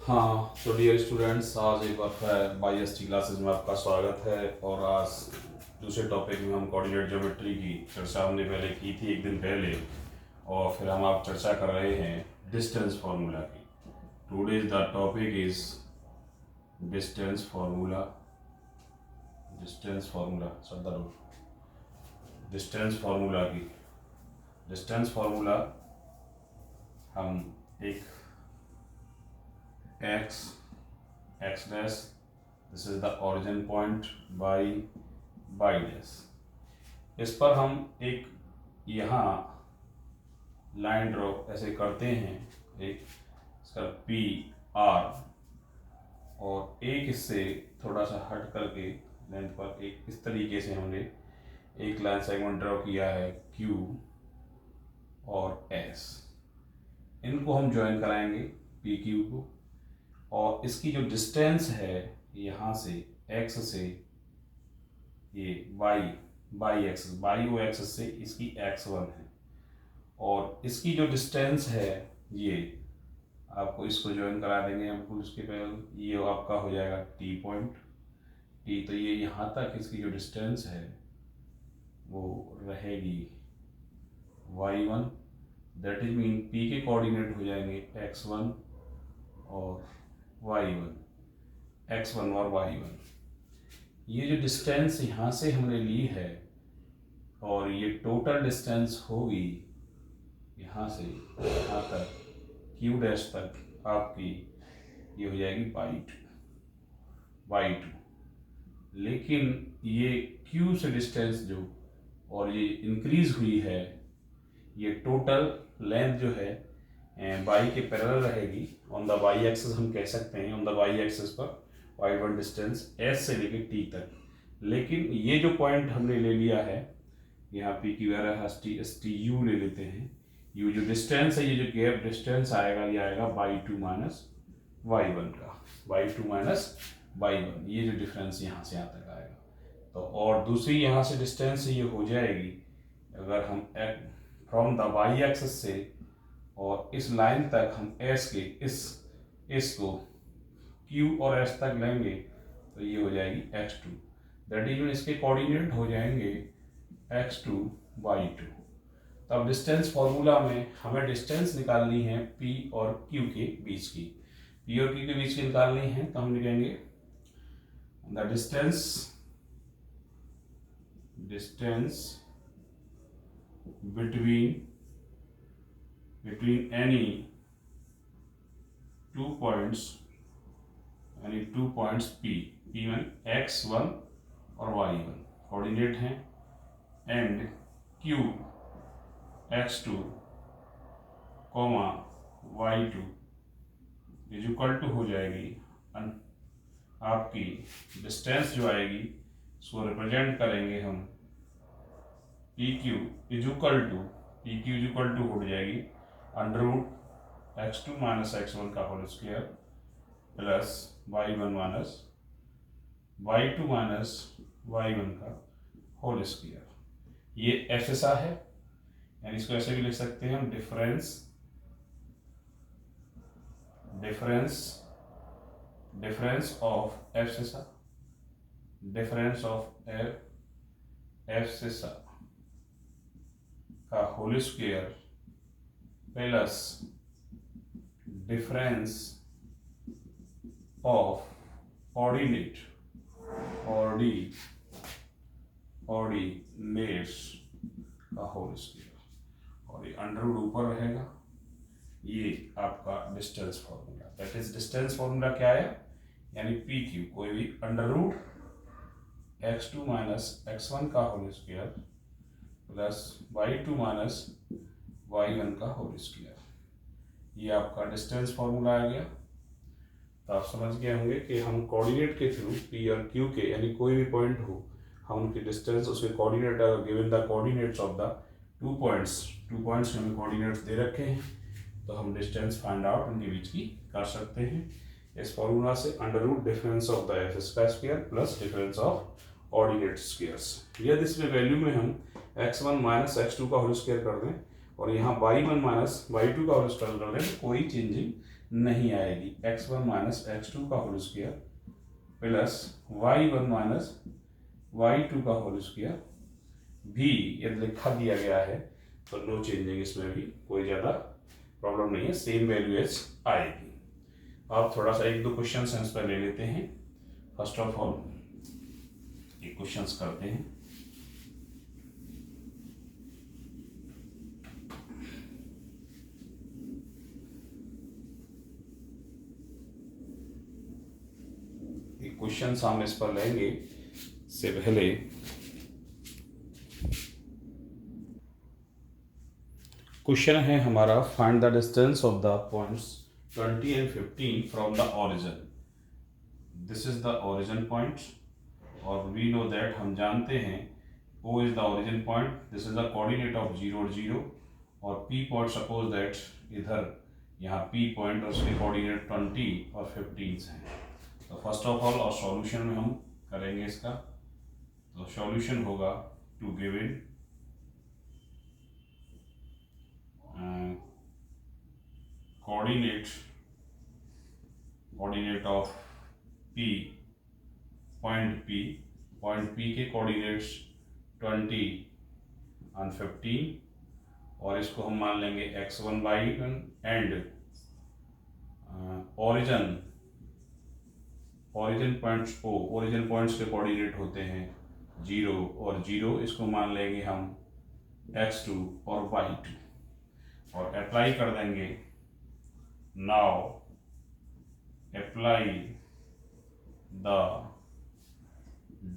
हाँ, तो dear students, आज एक बार बाईएसटी क्लासेस में आपका स्वागत है। और आज दूसरे टॉपिक में हम कोऑर्डिनेट ज्योमेट्री की चर्चा हमने पहले की थी एक दिन पहले, और फिर हम आप चर्चा कर रहे हैं डिस्टेंस फार्मूला की। Today's the topic is distance formula. Distance formula distance formula की डिस्टेंस फार्मूला हम एक x dash, this is the origin point by dash, इस पर हम एक यहाँ लाइन ड्रॉ ऐसे करते हैं, एक इसका पी आर, और एक इससे थोड़ा सा हट करके लेंथ पर एक इस तरीके से हमने एक लाइन सेगमेंट ड्रॉ किया है क्यू और एस। इनको हम ज्वाइन कराएंगे पी क्यू को, और इसकी जो डिस्टेंस है यहाँ से x से ये बाई एक्सिस से इसकी x1 है, और इसकी जो डिस्टेंस है ये आपको इसको ज्वाइन करा देंगे हम इसके पहले। ये आपका हो जाएगा t पॉइंट t, तो ये यहाँ तक इसकी जो डिस्टेंस है वो रहेगी y1, that is mean p के कोऑर्डिनेट हो जाएंगे x1 और y1, x1 और y1। ये जो डिस्टेंस यहाँ से हमने ली है, और ये टोटल डिस्टेंस होगी यहाँ से यहाँ तक q डैश तक आपकी, ये हो जाएगी y2। लेकिन ये q से डिस्टेंस जो और ये इंक्रीज हुई है, ये टोटल लेंथ जो है y के पैरेलल रहेगी ऑन द y एक्सिस। हम कह सकते हैं ऑन द y एक्सिस पर y1 डिस्टेंस s से लेके t तक। लेकिन ये जो पॉइंट हमने ले लिया है यहाँ पी की वैल्यू एस टी यू ले लेते हैं। यू जो डिस्टेंस है, ये जो गैप डिस्टेंस आएगा, ये आएगा y2 माइनस y1 का, y2 माइनस y1, ये जो डिफरेंस यहाँ से यहाँ तक आएगा। तो और दूसरी यहाँ से डिस्टेंस ये हो जाएगी, अगर हम फ्रॉम द y एक्सिस से और इस लाइन तक हम s के इस को q और s तक लेंगे, तो ये हो जाएगी x2, दैट इज इसके कोऑर्डिनेट हो जाएंगे x2 y2। तो अब डिस्टेंस फॉर्मूला में हमें डिस्टेंस निकालनी है p और q के बीच की। p और q के बीच की निकालनी है, तो हम लिखेंगे the distance between any two points p में x1 और y1 कोऑर्डिनेट हैं, and q x2 y2 is equal to हो जाएगी आपकी डिस्टेंस जो आएगी उसको रिप्रेजेंट करेंगे हम PQ इज इक्वल टू हो जाएगी √x2 माइनस x1 का whole square plus y1 minus y2 minus y1 का होल स्क्वायर। ये एफएसआ है, यानी इसको ऐसे भी लिख सकते हैं हम डिफरेंस ऑफ एफएसआ का whole square plus difference of ordinates का होल स्क्वायर, और ये अंडर ऊपर रहेगा। ये आपका distance formula, that is distance formula क्या है, यानी पी क्यू कोई भी √x2 माइनस x1 का whole square plus y2 minus y1 का होल स्क्वायर, ये आपका डिस्टेंस फॉर्मूला आ गया। तो आप समझ गए होंगे कि हम कोऑर्डिनेट के थ्रू p और q के, यानी कोई भी पॉइंट हो, हम उनकी डिस्टेंस, उसके coordinate, given the coordinates of the two points हमें कोऑर्डिनेट्स दे रखे हैं, तो हम डिस्टेंस फाइंड आउट उनके बीच की कर सकते हैं इस फॉर्मूला से, under difference of the F square plus difference of ordinate squares. यदि इसमें वैल्यू में हम x1 माइनस x2 का होल स्क्वायर कर दें, और यहाँ y1 माइनस y2 का होल स्क्वायर कर दें तो कोई चेंजिंग नहीं आएगी। x1 माइनस x2 का whole square plus y1 minus y2 का होल स्क्वायर भी यदि लिखा दिया गया है तो नो चेंजिंग, इसमें भी कोई ज़्यादा प्रॉब्लम नहीं है, सेम वैल्यू एज आएगी। अब थोड़ा सा एक दो क्वेश्चन इस पर ले लेते हैं। फर्स्ट ऑफ ऑल एक क्वेश्चंस करते हैं। एक क्वेश्चन हम इस पर लेंगे से पहले क्वेश्चन है हमारा, find the distance of the points 20 and 15 from the origin. This is the origin point और वी नो दैट, हम जानते हैं O is the origin point, this is the coordinate of 0 और 0 और P पॉइंट सपोज दैट इधर यहाँ P point और उसके कोऑर्डिनेट 20 और 15 हैं। तो फर्स्ट ऑफ ऑल और सॉल्यूशन में हम करेंगे इसका। तो सॉल्यूशन होगा to given coordinate of P, point P के कोऑर्डिनेट्स 20 और 15 और इसको हम मान लेंगे x1 y1 and origin points O, origin points के कोऑर्डिनेट होते हैं 0 और 0, इसको मान लेंगे हम x2 और y2 और अप्लाई कर देंगे। Now apply the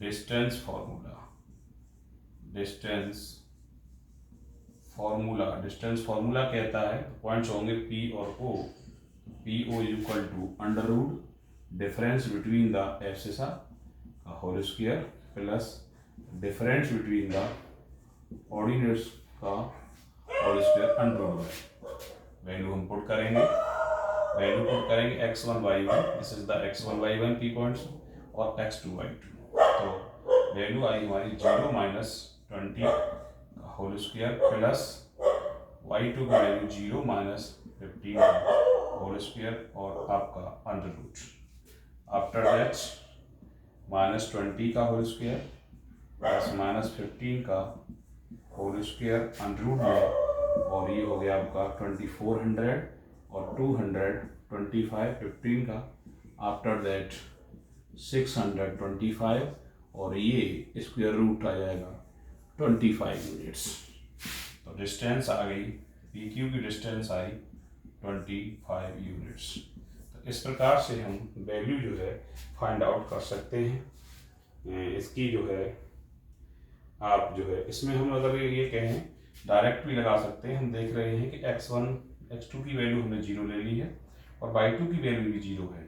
distance formula कहता है पॉइंट्स होंगे P और O, PO is equal to under root difference between the abscissa का whole square plus difference between the ordinates का whole square under root. Value हम put करेंगे x1 y1, this is the x1 y1 P points और x2 y2। तो value आई हमारी 0 minus 20 whole square plus y2 की value 0 minus 15 whole square और आपका under root. After that minus 20 का whole square plus minus 15 का whole square under root में और ये हो गया आपका 2400 और 200 25 15 का। आफ्टर दैट 625 और ये स्क्वायर रूट आ जाएगा 25 यूनिट्स। तो डिस्टेंस आ गई, पी क्यू की डिस्टेंस आई 25 यूनिट्स। तो इस प्रकार से हम वैल्यू जो है फाइंड आउट कर सकते हैं। इसकी जो है आप जो है इसमें हम अगर ये कहें डायरेक्ट भी लगा सकते हैं। हम देख रहे हैं कि x1 x2 की वैल्यू हमने 0 ले ली है और y2 की वैल्यू भी 0 है।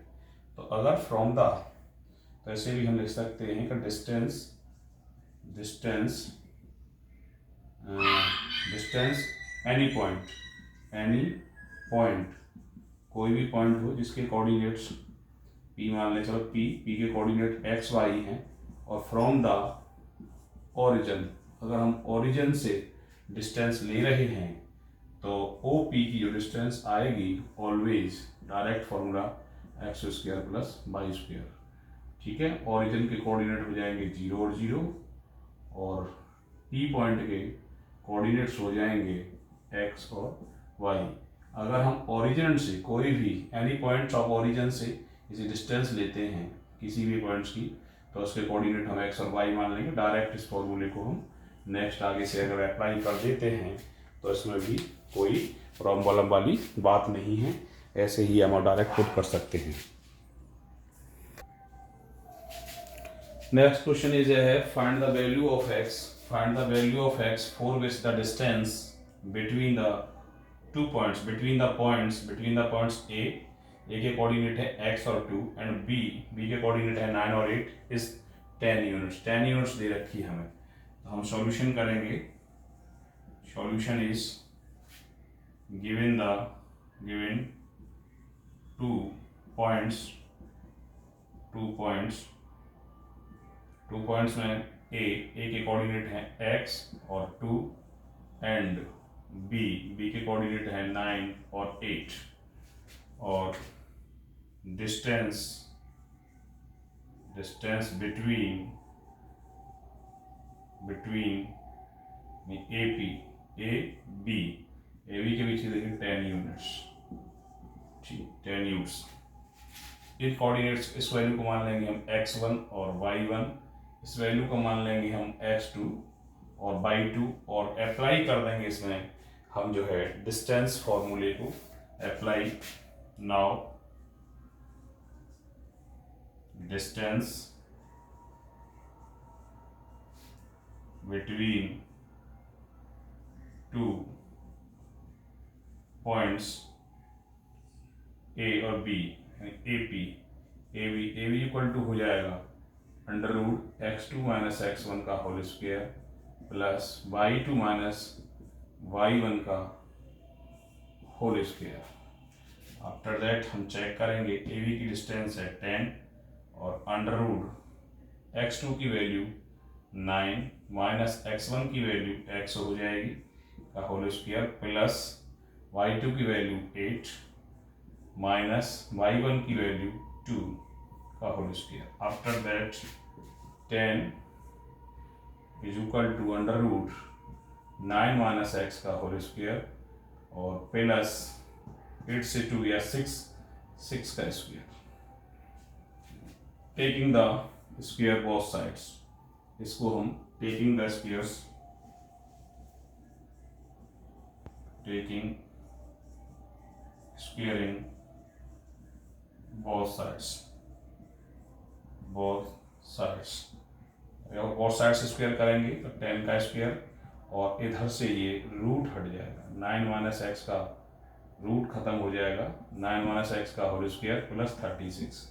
तो अगर फ्रॉम द, तो ऐसे भी हम लिख सकते हैं कि डिस्टेंस एनी पॉइंट कोई भी पॉइंट हो जिसके कोऑर्डिनेट्स P मान लें, चलो P के कोऑर्डिनेट x y हैं और फ्रॉम द ओरिजिन, अगर हम ओरिजिन से डिस्टेंस ले रहे हैं तो OP की जो डिस्टेंस आएगी always direct formula x square plus y square. ठीक है, ओरिजिन के कोऑर्डिनेट हो जाएंगे 0 और 0 और P पॉइंट के कोऑर्डिनेट्स हो जाएंगे x और y। अगर हम ओरिजिन से कोई भी एनी पॉइंट्स ऑफ ओरिजिन से किसी डिस्टेंस लेते हैं किसी भी पॉइंट्स की, तो उसके कोऑर्डिनेट हम x और y मान लेंगे। डायरेक्ट इस फॉर्मूले को हम नेक्स्ट आगे से अगर अप्लाई कर देते हैं तो इसमें भी कोई प्रॉब्लम वाली बात नहीं है, ऐसे ही हम डायरेक्ट पुट कर सकते हैं। नेक्स्ट क्वेश्चन इज है find the value of x for which the distance between the points A के कोऑर्डिनेट है x और 2 एंड B के कोऑर्डिनेट है 9 और 8 इज 10 यूनिट्स दे रखी है हमें। तो हम सॉल्यूशन करेंगे। Solution is given two points में A के कोऑर्डिनेट है x और 2 एंड बी के कोऑर्डिनेट है 9 और 8, और डिस्टेंस बिटवीन ए बी के बीच देखिए 10 यूनिट्स, ठीक 10 यूनिट्स। इन कोऑर्डिनेट्स, इस वैल्यू को मान लेंगे हम x1 और y1, इस वैल्यू को मान लेंगे हम x2 और y2, और अप्लाई कर देंगे इसमें हम जो है डिस्टेंस फॉर्मूले को apply. Now distance between two points A और B, A B equal to हो जाएगा under root x2 minus x1 का whole square plus y2 minus y1 का होल स्क्वायर। आफ्टर दैट हम चेक करेंगे ए बी की डिस्टेंस है 10 और अंडर रूट x2 की वैल्यू 9 माइनस x1 की वैल्यू x हो जाएगी का होल स्क्वायर प्लस y2 की वैल्यू 8 माइनस y1 की वैल्यू 2 का whole square. After that 10 is equal to under root 9 minus x का होल स्क्वायर और प्लस 8 से 2 या 6 का square. Taking the square both sides, इसको हम taking the squares, taking squaring both sides square करेंगे तो 10 का स्क्वायर और इधर से ये रूट हट जाएगा, 9 माइनस एक्स का रूट खत्म हो जाएगा, 9 माइनस एक्स का whole square plus 36।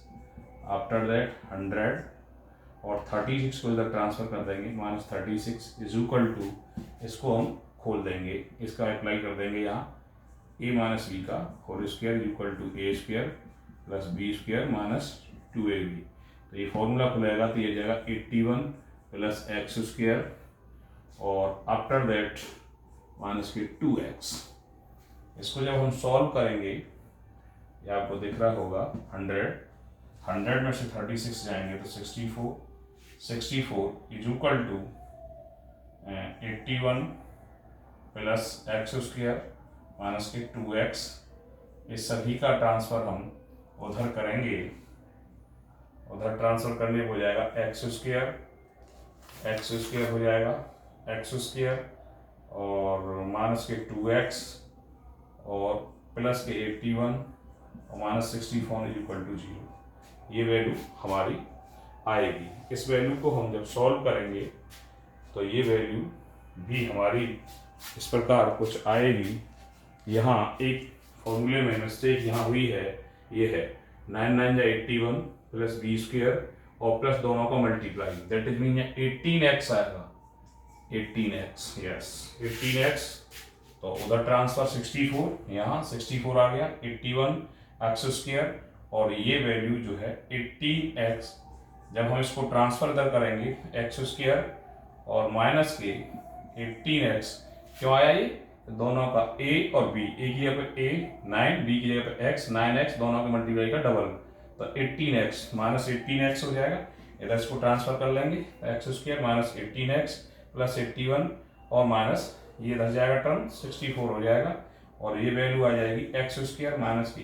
After that 100 और 36 को इधर ट्रांसफर कर देंगे, माइनस 36 इज इक्वल टू, इसको हम खोल देंगे, इसका अप्लाई कर देंगे यहाँ ए माइनस बी का whole square equal to A square plus B square minus 2ab। तो ये फॉर्मूला खुलेगा तो ये जाएगा 81 प्लस एक्स स्क्वायर और आफ्टर दैट माइनस के 2x। इसको जब हम सॉल्व करेंगे, ये आपको दिख रहा होगा 100 में से 36 जाएंगे तो 64 is equal to 81 plus x square minus के 2x। इस सभी का ट्रांसफर हम उधर करेंगे, उधर ट्रांसफर करने हो जाएगा एक्स स्क्वायर हो जाएगा एक्स स्क्वायर और माइनस के 2x और प्लस के 81 और माइनस 64 इज इक्वल टू 0। ये वैल्यू हमारी आएगी। इस वैल्यू को हम जब सॉल्व करेंगे तो ये वैल्यू भी हमारी इस प्रकार कुछ आएगी। यहाँ एक फॉर्मूले में मिस्टेक यहाँ हुई है, ये है 9 9 जा 81 प्लस बी स्क्वायर और प्लस दोनों का multiply, that is mean 18x आएगा, 18x, यस 18x। तो उधर ट्रांसफर 64, यहाँ 64 आ गया, 81 एक्स स्क्वायर और ये वैल्यू जो है 18x। जब हम इसको ट्रांसफर इधर करेंगे एक्स स्क्वायर और माइनस के 18x, क्यों आया ये? दोनों का a और b, a की जगह पे a 9, b की जगह पे x 9x, दोनों का मल्टीप्लाई का डबल, तो 18x माइनस 18x हो जाएगा। इधर इसको ट्रांसफर कर लेंगे, x square minus 18x plus 81 और माइनस ये इधर जाएगा टर्म 64 हो जाएगा और ये वैल्यू आ जाएगी एक्स स्क्वायर माइनस की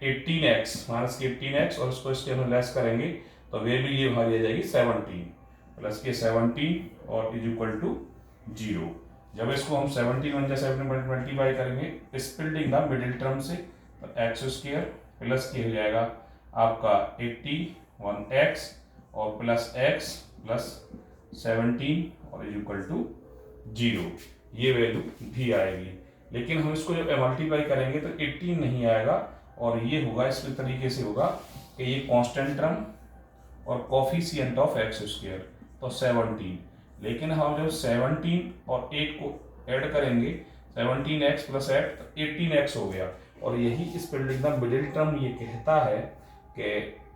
18x माइनस की 18x और उसको इसके हम लेस करेंगे तो वैल्यू ये हमारी आ जाएगी 17 प्लस के 17 और इज इक्वल टू 0। जब इसको हम 17 1 7 मल्टीप्लाई करेंगे स्प्लिटिंग द मिडिल टर्म से, तो एक्स स्क्वायर प्लस के हो जाएगा आपका 81x और प्लस x प्लस 17 और इज इक्वल टू 0। ये वैल्यू भी आएगी, लेकिन हम इसको जब मल्टीप्लाई करेंगे तो 18 नहीं आएगा और ये होगा इस तरीके से होगा कि ये कांस्टेंट टर्म और कोफिशिएंट ऑफ एक्स स्क्वायर, तो 17। लेकिन हम जब 17 और 8 को ऐड करेंगे 17x प्लस 8 तो 18x हो गया और यही स्प्लिटिंग द मिडिल टर्म ये कहता है कि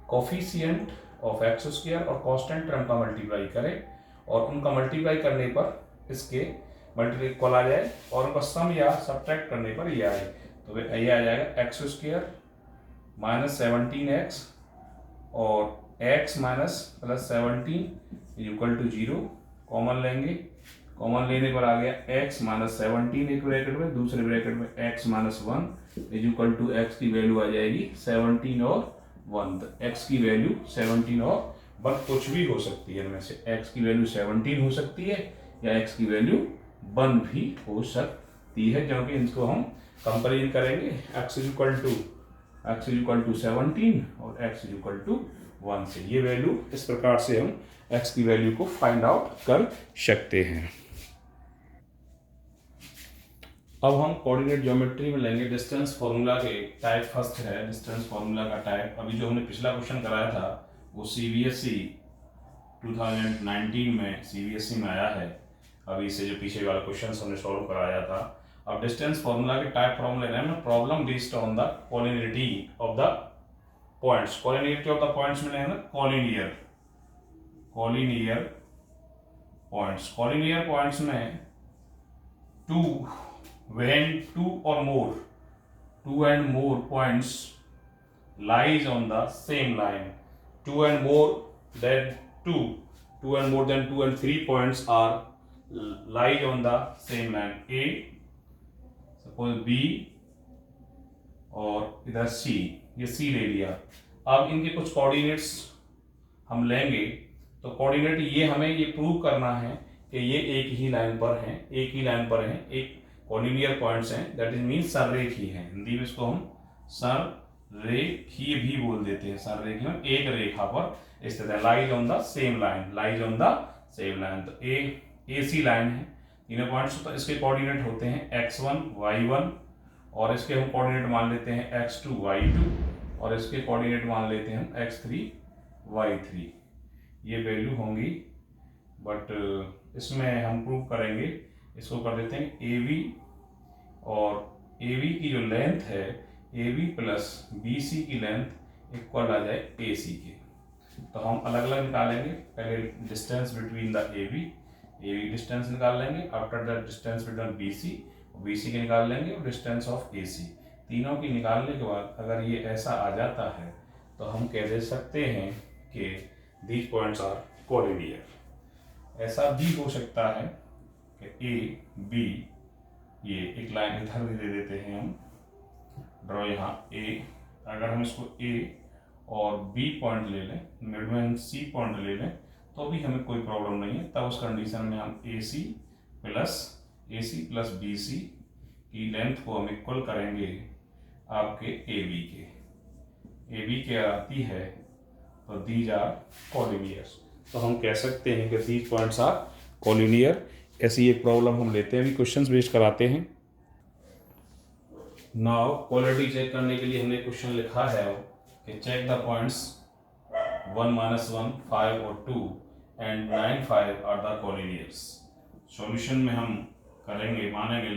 कोफिशिएंट ऑफ एक्स स्क्वायर और कांस्टेंट टर्म का मल्टीप्लाई करें और उनका मल्टीप्लाई करने पर इसके मल्टीप्लाई इक्वल आ जाए और उनका सम या सब्ट्रैक्ट करने पर ये आए, तो ये आ जाएगा एक्स स्क्वायर माइनस 17x और x minus plus 17 equal to 0। Common लेंगे, कॉमन लेने पर आ गया x माइनस 17 एक ब्रैकेट में, दूसरे ब्रैकेट में x minus 1 is equal to x की वैल्यू आ जाएगी 17 और 1। तो x की वैल्यू 17 और 1 कुछ भी हो सकती है, इनमें से x की वैल्यू 17 हो सकती है या x की वैल्यू 1 भी हो सकती है, क्योंकि इनको हम कंपेरिजन करेंगे x इज इक्वल टू 17 और x इज इक्वल टू 1 से। ये वैल्यू इस प्रकार से हम x की वैल्यू को फाइंड आउट कर सकते हैं। अब हम कोऑर्डिनेट ज्योमेट्री में लेंगे डिस्टेंस फार्मूला के टाइप। फर्स्ट है डिस्टेंस फार्मूला का टाइप। अभी जो हमने पिछला क्वेश्चन कराया था वो CBSE 2019 में CBSE में आया है। अभी इससे जो पीछे वाला क्वेश्चन हमने सॉल्व कराया था। अब डिस्टेंस फार्मूला के टाइप फॉर्मूला लेना है, problem based on the collinearity of the points. Collinearity of the points में लेना कोलिनियर पॉइंट्स। कोलिनियर पॉइंट्स में when two and more points lies on the same line, two and more than two and three points are lies on the same line, A suppose B और इधर C, ये C ले लिया। अब इनके कुछ coordinates हम लेंगे, तो कोऑर्डिनेट ये हमें ये प्रूव करना है कि ये एक ही लाइन पर हैं, एक कोलिनियर पॉइंट्स हैं, दैट इज मीन सररेखी हैं। हिंदी में इसको हम सररेखीय भी बोल देते हैं। सररेखी में एक रेखा पर स्थित है, lies on the same line. तो ए सी लाइन है, तीनों पॉइंट्स। तो इसके कोऑर्डिनेट होते हैं x1 y1 और इसके हम कोऑर्डिनेट मान लेते हैं x2 y2 और इसके कोऑर्डिनेट मान लेते हैं हम x3 y3। ये वैल्यू होंगी, बट इसमें हम प्रूव करेंगे, इसको कर देते हैं AB और AB की जो लेंथ है AB प्लस BC की लेंथ इक्वल आ जाए AC के। तो हम अलग अलग निकालेंगे, पहले distance between the AB distance निकाल लेंगे, after that distance between BC के निकाल लेंगे और डिस्टेंस ऑफ AC। तीनों की निकालने के बाद अगर ये ऐसा आ जाता है तो हम कह दे सकते हैं कि दीज पॉइंट्स आर कोलिनियर। ऐसा भी हो सकता है कि A B, ये एक लाइन इधर भी दे देते हैं हम, ड्रॉ यहाँ A, अगर हम इसको A और B पॉइंट ले लें, मिड में हम C पॉइंट ले लें तो भी हमें कोई प्रॉब्लम नहीं है। तब उस कंडीशन में हम AC प्लस BC की लेंथ को हम इक्वल करेंगे आपके AB के आती है, तो दीज आर कोलिनियर्स। तो हम कह सकते हैं कि दीज पॉइंट्स आर कोलिनियर। ऐसी एक प्रॉब्लम हम लेते हैं, अभी क्वेश्चंस बेस्ड कराते हैं। नाउ क्वालिटी चेक करने के लिए हमने क्वेश्चन लिखा है कि चेक द पॉइंट्स 1 -1 5 और 2 एंड 9 5 आर द कोलिनियर्स। सॉल्यूशन में हम करेंगे, मानेंगे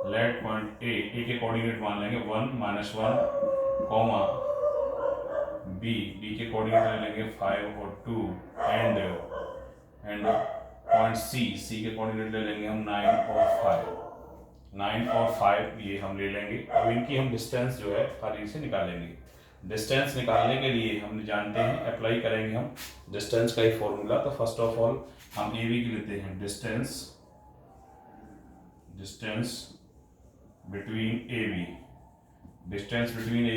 लेट पॉइंट ए के कोऑर्डिनेट मान लेंगे 1 -1 कॉमा बी के कोऑर्डिनेट ले लेंगे 5 और 2 एंड पॉइंट सी के कोऑर्डिनेट ले लेंगे हम 9 और 5 ये हम ले लेंगे। अब इनकी हम डिस्टेंस जो है हर से निकालेंगे। डिस्टेंस निकालने के लिए हम जानते हैं, अप्लाई करेंगे हम डिस्टेंस का ही फॉर्मूला। तो फर्स्ट ऑफ ऑल हम ए बी की लेते हैं, डिस्टेंस बिटवीन ए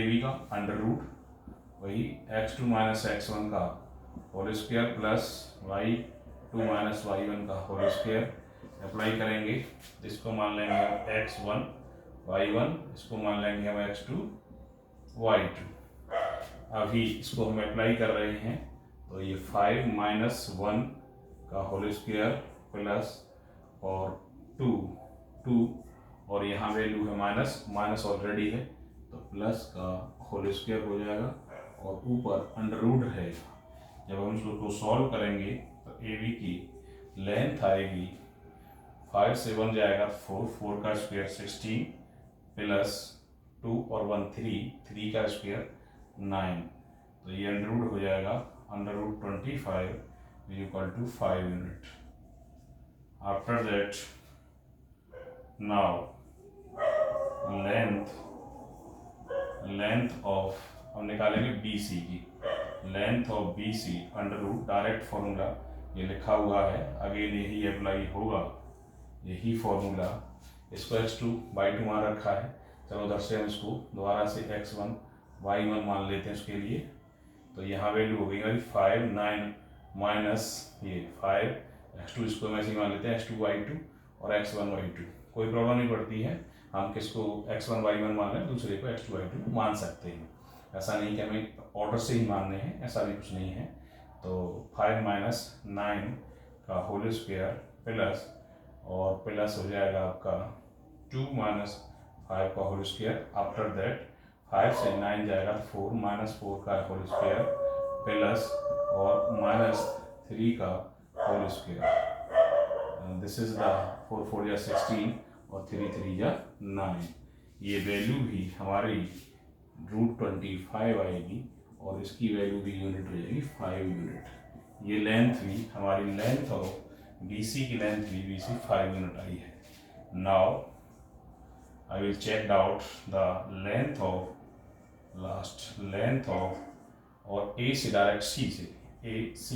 बी का अंडर रूट वही x2 माइनस x1 का whole square plus y2 minus y1 का होल स्क्वायर। अप्लाई करेंगे, इसको मान लेंगे हम x1 y1, इसको मान लेंगे हम x2 y2। अभी इसको हम अप्लाई कर रहे हैं, तो ये 5 - 1 का होल स्क्वायर प्लस और 2 और यहाँ वैल्यू है माइनस ऑलरेडी है तो प्लस का होल स्क्वायर हो जाएगा और ऊपर अंडर रूट रहेगा। जब हम इसको सॉल्व करेंगे तो ए बी की लेंथ आएगी 5 से 1 जाएगा 4 का स्क्वायर 16 प्लस 2 और 1 3 का स्क्वायर 9। तो ये अंडर रूट हो जाएगा under root 25 is equal to 5 unit. After that, now length of हम निकालेंगे BC की, length of BC under root, direct formula ये लिखा हुआ है, अगेन यही अप्लाई होगा, यही फॉर्मूला। इसको x2/2 मान रखा है, चलो उधर से हम इसको दोबारा से x1/1 मान लेते हैं उसके लिए। तो यहाँ वैल्यू हो गई हमारी 5 9 माइनस ये 5 x2, इसको हम ऐसे ही मान लेते हैं x2/2 और x1/2, कोई प्रॉब्लम नहीं पड़ती है, हम किसको x1/1 मान लें, दूसरे को x2/2 मान सकते हैं, ऐसा नहीं कि हमें ऑर्डर से ही मानने हैं, ऐसा भी कुछ नहीं है। तो 5 - 9 का होल स्क्वायर प्लस, और प्लस हो जाएगा आपका 2 - 5 का होल स्क्वायर। आफ्टर दैट 5 से 9 जाएगा 4 - 4 का होल स्क्वायर प्लस और -3 का whole square. This is the 4 4 या 16 और 3 3 या 9। ये वैल्यू भी हमारी √25 आएगी और इसकी वैल्यू भी यूनिट हो जाएगी 5 यूनिट। ये लेंथ भी हमारी, लेंथ ऑफ BC की लेंथ भी BC 5 यूनिट आई है। Now I will check out the length of length of और A से डायरेक्ट C से AC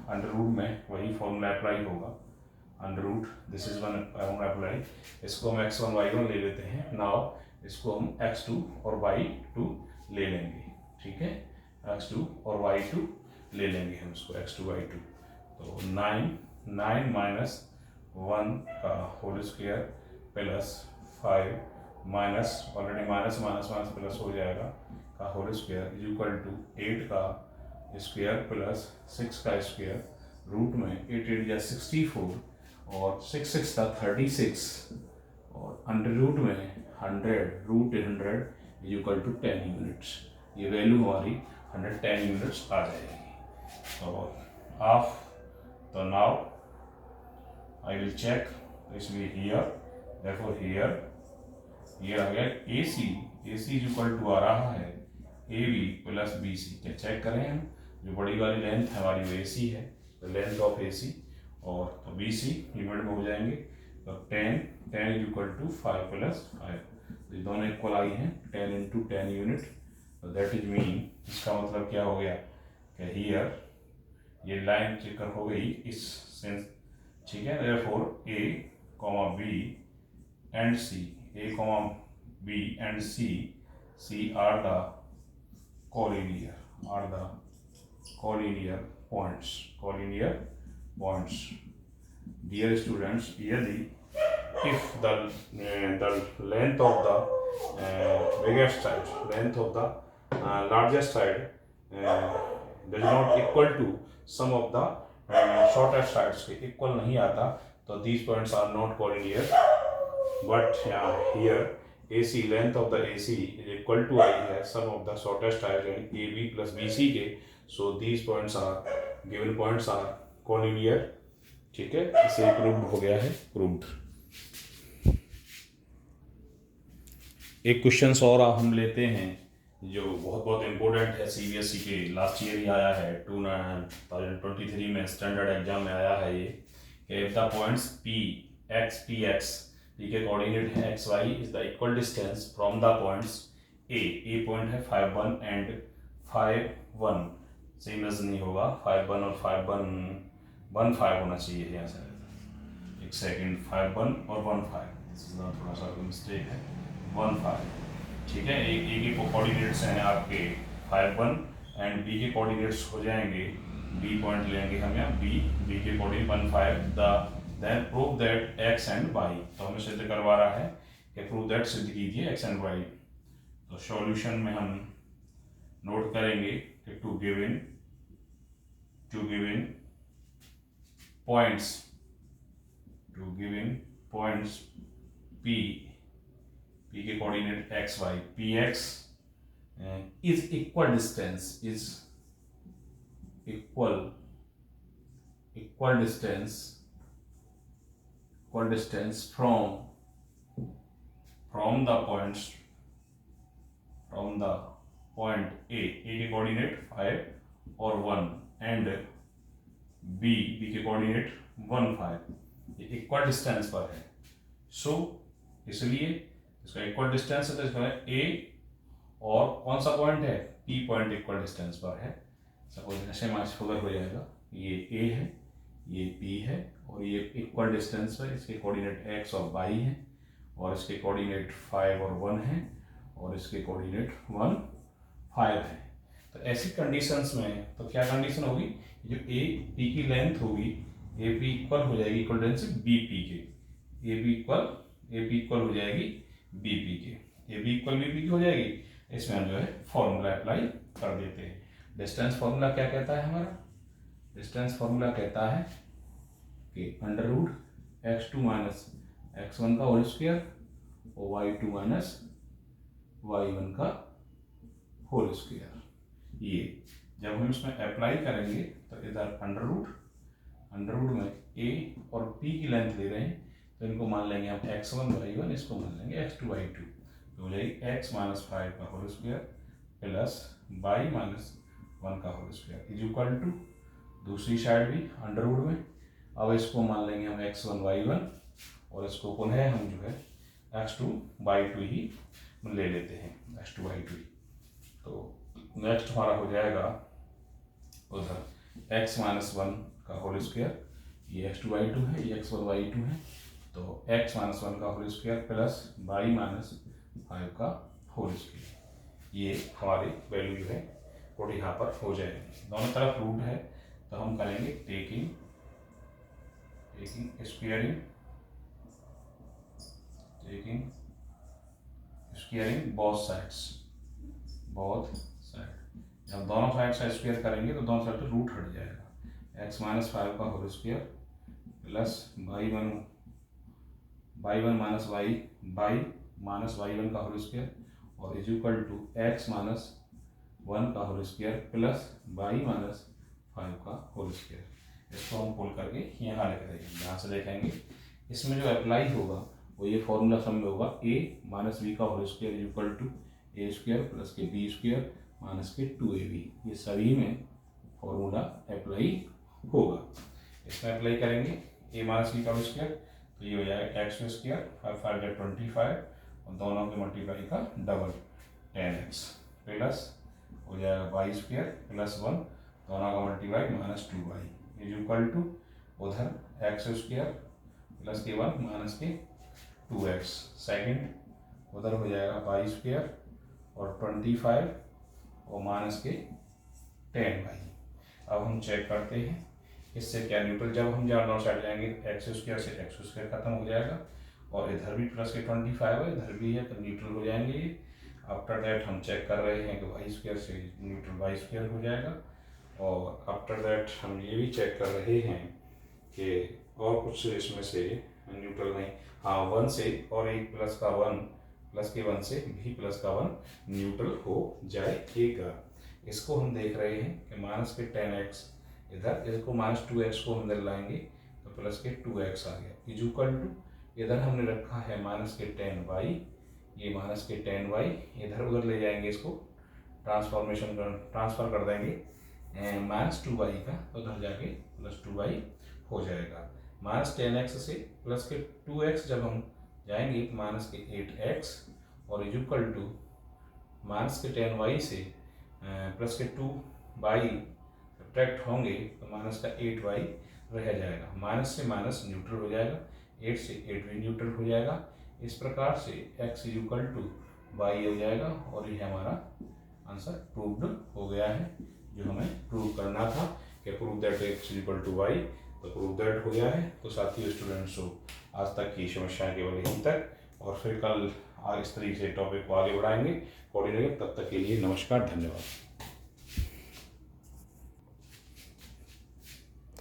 अंडर रूट में वही फॉर्मूला अप्लाई होगा, under root this is one formula apply. इसको हम x1/1 ले लेते हैं, नाउ इसको हम x2 और y2 ले लेंगे, ठीक है, x2 और y2 ले लेंगे हम इसको x2 y2। तो 9 माइनस 1 का whole square plus 5 minus, already minus plus हो जाएगा, का whole square is equal to 8 का स्क्वायर प्लस 6 का स्क्वायर, रूट में 8 8 या 64 और 6 6 था 36 और अंडर रूट में 100, √100 इज इक्वल टू 10 यूनिट्स। ये वैल्यू हमारी 110 यूनिट्स आ जाएगी। तो नाउ आई विल चेक, इसलिए therefore here आ गया AC इज इक्वल टू आ रहा है AB प्लस BC। क्या चेक करें हम, जो बड़ी वाली लेंथ है हमारी वो AC है, तो लेंथ ऑफ AC और तो BC यूनिट में हो जाएंगे, तो 10 इज इक्वल टू 5 + 5, तो ये दोनों इक्वल आई हैं, 10 × 10 यूनिट। तो दैट इज मीन, इसका मतलब क्या हो गया कि हियर ये लाइन चेकर हो गई इस सेंस, ठीक है। therefore A, B and C, A, B and C are the collinear points. Dear students, यदि if the length of the biggest side, length of the largest side does not equal to sum of the shortest sides के equal नहीं आता, तो these points are not collinear. But here AC, length of the AC is equal to I है sum of the shortest side and AB plus BC के, so these points are given points are collinear, ठीक है, इसे proved हो गया है, proved. एक question और हम लेते हैं जो बहुत इम्पोर्टेंट है, CBSE के लास्ट ईयर ही आया है, 2023 में स्टैंडर्ड एग्जाम में आया है ये, कि if the points PX P के कोऑर्डिनेट है XY is the equal distance from the points A point है 5 1 एंड 5 1, सेम एज नहीं होगा, 5 1 और 5 1 5 होना चाहिए यहाँ से, एक सेकेंड, 5 1 और 1 5, थोड़ा सा मिस्टेक है, 1 5, ठीक है। A के कोऑर्डिनेट्स हैं आपके 5 1 एंड B के कोऑर्डिनेट्स हो जाएंगे, B पॉइंट लेंगे हम यहाँ, B के coordinate 1 5, then prove that x and y, तो हमें सिद्ध करवा रहा है कि प्रूव दैट, सिद्ध कीजिए x एंड y। तो सॉल्यूशन में हम नोट करेंगे कि टू गिवन पॉइंट्स P के coordinate x y, Px is equal distance from the point A के कोऑर्डिनेट 5 और 1 and बी के कोऑर्डिनेट 1 5, ये इक्वल डिस्टेंस पर है। सो इसलिए इसका इक्वल डिस्टेंस है तो इसका ए और कौन सा पॉइंट है, पी पॉइंट इक्वल डिस्टेंस पर है। सपोज ऐसे मैच फिगर हो जाएगा, ये ए है, ये पी है और ये इक्वल डिस्टेंस पर, इसके कोऑर्डिनेट एक्स और वाई है और इसके कोऑर्डिनेट 5 और 1 है और इसके कोऑर्डिनेट 1 5 है। तो ऐसी कंडीशंस में तो क्या कंडीशन होगी, जो ए पी की लेंथ होगी, ए पी इक्वल हो जाएगी इक्वल लेंथ से बी पी के, ए पी इक्वल हो जाएगी बी पी के, A P equal B P की हो जाएगी। इसमें हम जो है फॉर्मूला अप्लाई कर देते हैं। डिस्टेंस फॉर्मूला क्या कहता है हमारा, डिस्टेंस फॉर्मूला कहता है कि under root x2 minus x1 का होल स्क्वायर और y2 माइनस y1 का होल स्क्वायर। ये जब हम इसमें अप्लाई करेंगे तो इधर अंडर रूट में a और p की लेंथ ले रहे हैं तो इनको मान लेंगे हम x1 y1, इसको मान लेंगे x2 y2, तो हो जाएगी x माइनस 5 का whole square plus y minus 1 का whole square is equal to दूसरी साइड भी अंडर रूट में। अब इसको मान लेंगे हम x1 y1 और इसको पुनः हम जो है x2 y2 ही ले लेते हैं, x2 y2 ही। तो नेक्स्ट हमारा हो जाएगा उधर x माइनस 1 का होल स्क्वायर, ये x2 y2 है, ये x1 y2 है, तो x माइनस 1 का whole square plus y minus 5 का होल स्क्वायर, ये हमारी वैल्यू जो है वो यहाँ पर हो जाएगी। दोनों तरफ रूट है तो हम करेंगे टेकिंग स्क्वायरिंग बोथ साइड्स। जब दोनों साइड से स्क्वायर करेंगे तो दोनों साइड से रूट हट जाएगा। x माइनस 5 का whole square plus y minus y1 का होल स्क्वायर और is equal to x minus 1 का whole square plus y minus 5 का होल स्क्वायर। इसको हम पुल करके यहाँ लिख देंगे। यहाँ से देखेंगे इसमें जो अप्लाई होगा वो ये फॉर्मूला सम में होगा a माइनस बी का whole square is equal to A square plus के बी स्क्वायर माइनस के 2ab, ये सभी में फॉर्मूला अप्लाई होगा। इसमें अप्लाई करेंगे a माइनस बी का होल स्क्वायर तो ये हो जाएगा एक्स स्क्वायर 5 5 25 और दोनों के मल्टीप्लाई का डबल 10x प्लस हो जाएगा वाई स्क्वायर प्लस 1 दोनों का multiply minus 2y is equal to उधर एक्स स्क्वायर प्लस के 1 माइनस के 2x सेकेंड उधर हो जाएगा वाई स्क्वायर और 25 और माइनस के 10y। अब हम चेक करते हैं इससे क्या न्यूट्रल, जब हम दोनों साइड जाएंगे एक्स स्क्वायर से एक्स स्क्वायर खत्म हो जाएगा और इधर भी प्लस के 25 है, इधर भी है तो न्यूट्रल हो जाएंगे ये। आफ्टर दैट हम चेक कर रहे हैं कि वाई स्क्वायर से न्यूट्रल वाई स्क्वायर हो जाएगा और आफ्टर दैट हम ये भी चेक कर रहे हैं कि और कुछ इसमें से न्यूट्रल नहीं, हाँ 1 से और एक प्लस का 1 प्लस के 1 से भी प्लस का 1 न्यूट्रल हो जाएगा। इसको हम देख रहे हैं कि माइनस के 10x इधर, इसको माइनस 2x को हम इधर लाएंगे तो प्लस के 2x आ गया इज इक्वल टू इधर हमने रखा है माइनस के 10y, ये माइनस के 10y इधर उधर ले जाएंगे, इसको ट्रांसफर कर देंगे माइनस 2y का तो उधर जाके प्लस 2y हो जाएगा। माइनस 10x से प्लस के 2x जब हम जाएंगे तो माइनस के 8x और इज इक्वल टू माइनस के 10y से प्लस के 2y सब्ट्रैक्ट होंगे तो माइनस का 8y रह जाएगा। माइनस से माइनस न्यूट्रल हो जाएगा, 8 से 8 भी न्यूट्रल हो जाएगा। इस प्रकार से x is equal to y हो जाएगा और ये हमारा आंसर प्रूव्ड हो गया है जो हमें प्रूव करना था कि prove that x is equal to y, तो प्रूव दैट हो गया है। तो साथियों स्टूडेंट्स को आज तक की समस्या केवल यहीं तक और फिर कल इस तरीके से टॉपिक को आगे बढ़ाएंगे कोऑर्डिनेटर। तब तक के लिए नमस्कार, धन्यवाद।